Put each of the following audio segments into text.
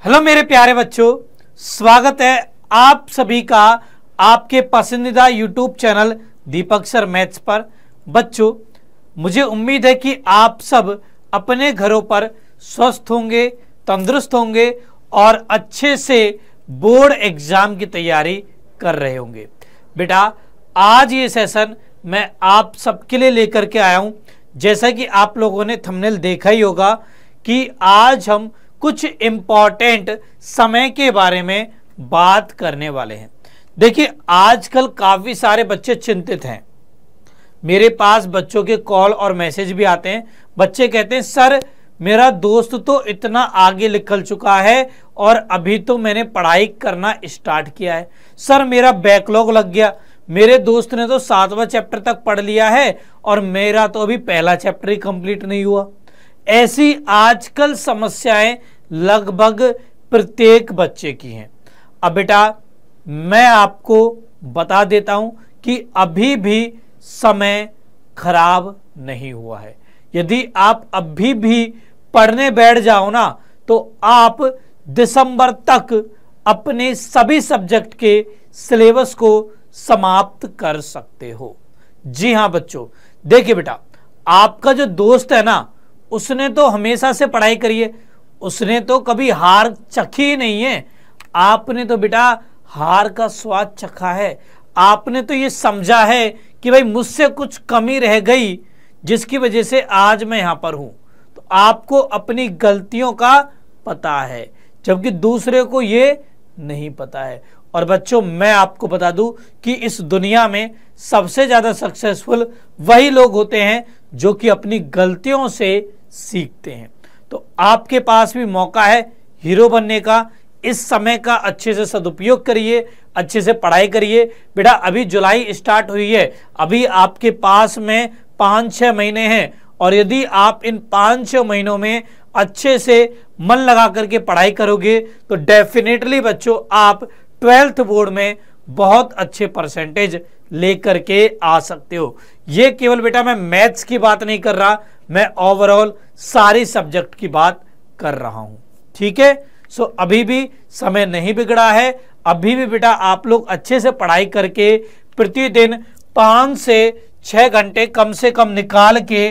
Hello मेरे प्यारे बच्चों, स्वागत है आप सभी का आपके पसंदीदा यूट्यूब चैनल दीपक सर मैथ्स पर। बच्चों, मुझे उम्मीद है कि आप सब अपने घरों पर स्वस्थ होंगे, तंदुरुस्त होंगे और अच्छे से बोर्ड एग्जाम की तैयारी कर रहे होंगे। बेटा, आज ये सेशन मैं आप सबके लिए लेकर के आया हूं। जैसा कि आप लोगों ने थंबनेल देखा ही होगा कि आज हम कुछ इंपॉर्टेंट समय के बारे में बात करने वाले हैं। देखिए, आजकल काफी सारे बच्चे चिंतित हैं। मेरे पास बच्चों के कॉल और मैसेज भी आते हैं। बच्चे कहते हैं सर, मेरा दोस्त तो इतना आगे निकल चुका है और अभी तो मैंने पढ़ाई करना स्टार्ट किया है। सर, मेरा बैकलॉग लग गया। मेरे दोस्त ने तो 7वां चैप्टर तक पढ़ लिया है और मेरा तो अभी पहला चैप्टर ही कंप्लीट नहीं हुआ। ऐसी आजकल समस्याएं लगभग प्रत्येक बच्चे की हैं। अब बेटा, मैं आपको बता देता हूं कि अभी भी समय खराब नहीं हुआ है। यदि आप अभी भी पढ़ने बैठ जाओ ना, तो आप दिसंबर तक अपने सभी सब्जेक्ट के सिलेबस को समाप्त कर सकते हो। जी हां बच्चों, देखिए बेटा, आपका जो दोस्त है ना, उसने तो हमेशा से पढ़ाई करी है। उसने तो कभी हार चखी ही नहीं है। आपने तो बेटा हार का स्वाद चखा है। आपने तो ये समझा है कि भाई मुझसे कुछ कमी रह गई जिसकी वजह से आज मैं यहां पर हूं। तो आपको अपनी गलतियों का पता है, जबकि दूसरे को ये नहीं पता है। और बच्चों, मैं आपको बता दूं कि इस दुनिया में सबसे ज्यादा सक्सेसफुल वही लोग होते हैं जो कि अपनी गलतियों से सीखते हैं। तो आपके पास भी मौका है हीरो बनने का। इस समय का अच्छे से सदुपयोग करिए, अच्छे से पढ़ाई करिए। बेटा, अभी जुलाई स्टार्ट हुई है, अभी आपके पास में 5-6 महीने हैं और यदि आप इन 5-6 महीनों में अच्छे से मन लगा करके पढ़ाई करोगे तो डेफिनेटली बच्चों आप 12th बोर्ड में बहुत अच्छे परसेंटेज लेकर के आ सकते हो। ये केवल बेटा मैं मैथ्स की बात नहीं कर रहा, मैं ओवरऑल सारी सब्जेक्ट की बात कर रहा हूं। ठीक है, सो अभी भी समय नहीं बिगड़ा है। अभी भी बेटा आप लोग अच्छे से पढ़ाई करके प्रतिदिन 5 से 6 घंटे कम से कम निकाल के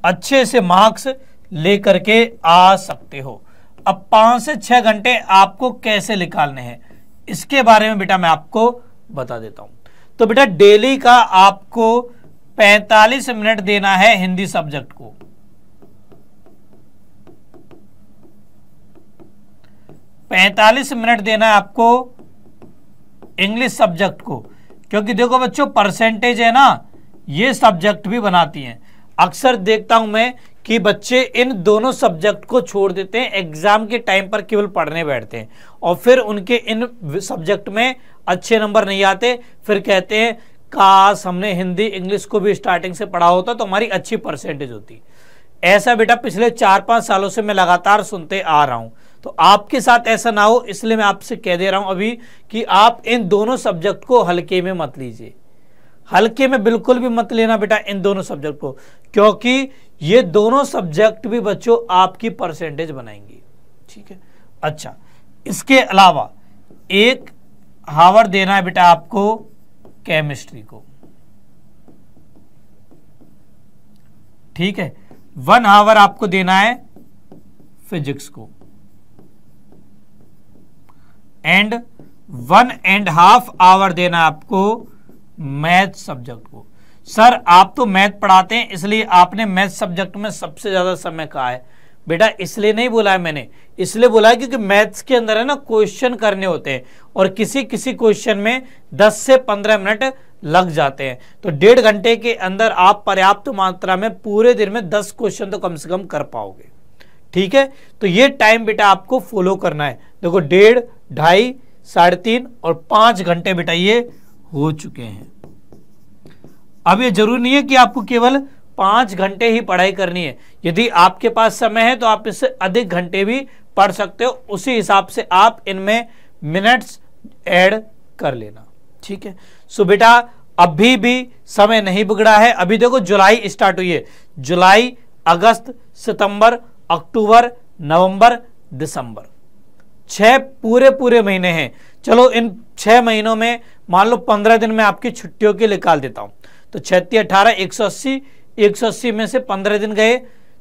अच्छे से मार्क्स लेकर के आ सकते हो। अब 5 से 6 घंटे आपको कैसे निकालने हैं, इसके बारे में बेटा मैं आपको बता देता हूं। तो बेटा, डेली का आपको 45 मिनट देना है हिंदी सब्जेक्ट को। 45 मिनट देना है आपको इंग्लिश सब्जेक्ट को, क्योंकि देखो बच्चों, परसेंटेज है ना, ये सब्जेक्ट भी बनाती हैं। अक्सर देखता हूं मैं कि बच्चे इन दोनों सब्जेक्ट को छोड़ देते हैं, एग्जाम के टाइम पर केवल पढ़ने बैठते हैं और फिर उनके इन सब्जेक्ट में अच्छे नंबर नहीं आते। फिर कहते हैं काश हमने हिंदी इंग्लिश को भी स्टार्टिंग से पढ़ा होता तो हमारी अच्छी परसेंटेज होती। ऐसा बेटा पिछले 4-5 सालों से मैं लगातार सुनते आ रहा हूं। तो आपके साथ ऐसा ना हो, इसलिए मैं आपसे कह दे रहा हूं अभी कि आप इन दोनों सब्जेक्ट को हल्के में मत लीजिए। हल्के में बिल्कुल भी मत लेना बेटा इन दोनों सब्जेक्ट को, क्योंकि ये दोनों सब्जेक्ट भी बच्चों आपकी परसेंटेज बनाएंगी। ठीक है, अच्छा, इसके अलावा 1 हावर देना है बेटा आपको केमिस्ट्री को। ठीक है, 1 हावर आपको देना है फिजिक्स को एंड 1.5 आवर देना आपको मैथ सब्जेक्ट को। सर, आप तो मैथ पढ़ाते हैं इसलिए आपने मैथ सब्जेक्ट में सबसे ज्यादा समय कहा है। बेटा, इसलिए नहीं बोला है मैंने, इसलिए बोला है क्योंकि मैथ्स के अंदर है ना क्वेश्चन करने होते हैं और किसी किसी क्वेश्चन में 10 से 15 मिनट लग जाते हैं। तो 1.5 घंटे के अंदर आप पर्याप्त मात्रा में पूरे दिन में 10 क्वेश्चन तो कम से कम कर पाओगे। ठीक है, तो ये टाइम बेटा आपको फॉलो करना है। देखो, 1.5, 2.5, 3.5 और 5 घंटे बेटा ये हो चुके हैं। अब ये जरूरी नहीं है कि आपको केवल 5 घंटे ही पढ़ाई करनी है। यदि आपके पास समय है तो आप इससे अधिक घंटे भी पढ़ सकते हो। उसी हिसाब से आप इनमें मिनट्स ऐड कर लेना। ठीक है, सो बेटा अभी भी समय नहीं बिगड़ा है। अभी देखो जुलाई स्टार्ट हुई है, जुलाई, अगस्त, सितंबर, अक्टूबर, नवंबर, दिसंबर, 6 पूरे महीने हैं। चलो इन 6 महीनों में मान लो 15 दिन में आपकी छुट्टियों के निकाल देता हूं, तो 36 18 180, 180 में से 15 दिन गए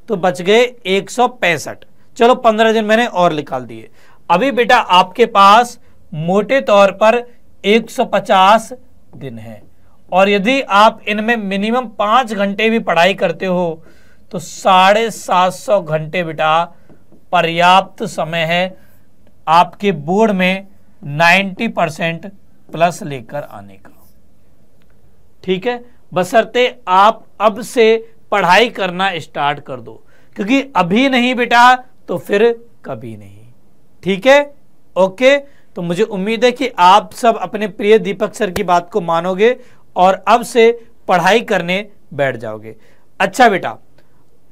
तो बच गए 165। चलो 15 दिन मैंने और निकाल दिए। अभी बेटा आपके पास मोटे तौर पर 150 दिन है, और यदि आप इनमें मिनिमम 5 घंटे भी पढ़ाई करते हो तो 750 घंटे बेटा पर्याप्त समय है आपके बोर्ड में 90% प्लस लेकर आने का। ठीक है, बशर्ते आप अब से पढ़ाई करना स्टार्ट कर दो, क्योंकि अभी नहीं बेटा तो फिर कभी नहीं। ठीक है, ओके। तो मुझे उम्मीद है कि आप सब अपने प्रिय दीपक सर की बात को मानोगे और अब से पढ़ाई करने बैठ जाओगे। अच्छा बेटा,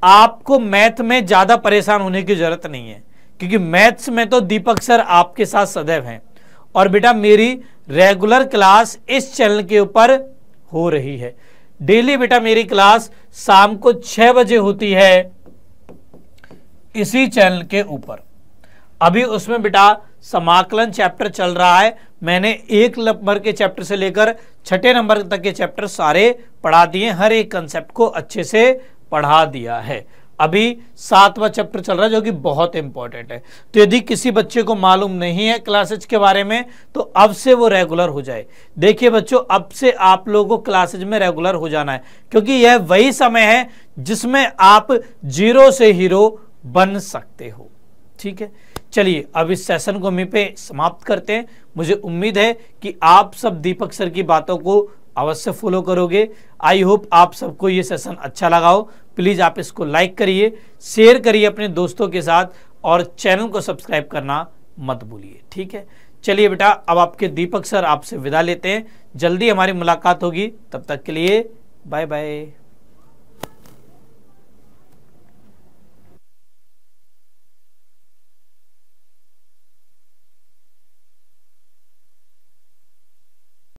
आपको मैथ में ज्यादा परेशान होने की जरूरत नहीं है, क्योंकि मैथ्स में तो दीपक सर आपके साथ सदैव हैं। और बेटा मेरी रेगुलर क्लास इस चैनल के ऊपर हो रही है। डेली बेटा मेरी क्लास शाम को 6 बजे होती है इसी चैनल के ऊपर। अभी उसमें बेटा समाकलन चैप्टर चल रहा है। मैंने 1 नंबर के चैप्टर से लेकर 6ठे नंबर तक के चैप्टर सारे पढ़ा दिए, हर एक कंसेप्ट को अच्छे से पढ़ा दिया है। अभी 7वां चैप्टर चल रहा है जो कि बहुत इंपॉर्टेंट है। तो यदि किसी बच्चे को मालूम नहीं है क्लासेज के बारे में तो अब से वो रेगुलर हो जाए। देखिए बच्चों, अब से आप लोगों को क्लासेज में रेगुलर हो जाना है, क्योंकि यह वही समय है जिसमें आप जीरो से हीरो बन सकते हो। ठीक है, चलिए अब इस सेशन को वहीं पे समाप्त करते हैं। मुझे उम्मीद है कि आप सब दीपक सर की बातों को अवश्य फॉलो करोगे। आई होप आप सबको ये सेशन अच्छा लगा हो। प्लीज आप इसको लाइक करिए, शेयर करिए अपने दोस्तों के साथ, और चैनल को सब्सक्राइब करना मत भूलिए। ठीक है, चलिए बेटा अब आपके दीपक सर आपसे विदा लेते हैं। जल्दी हमारी मुलाकात होगी, तब तक के लिए बाय बाय।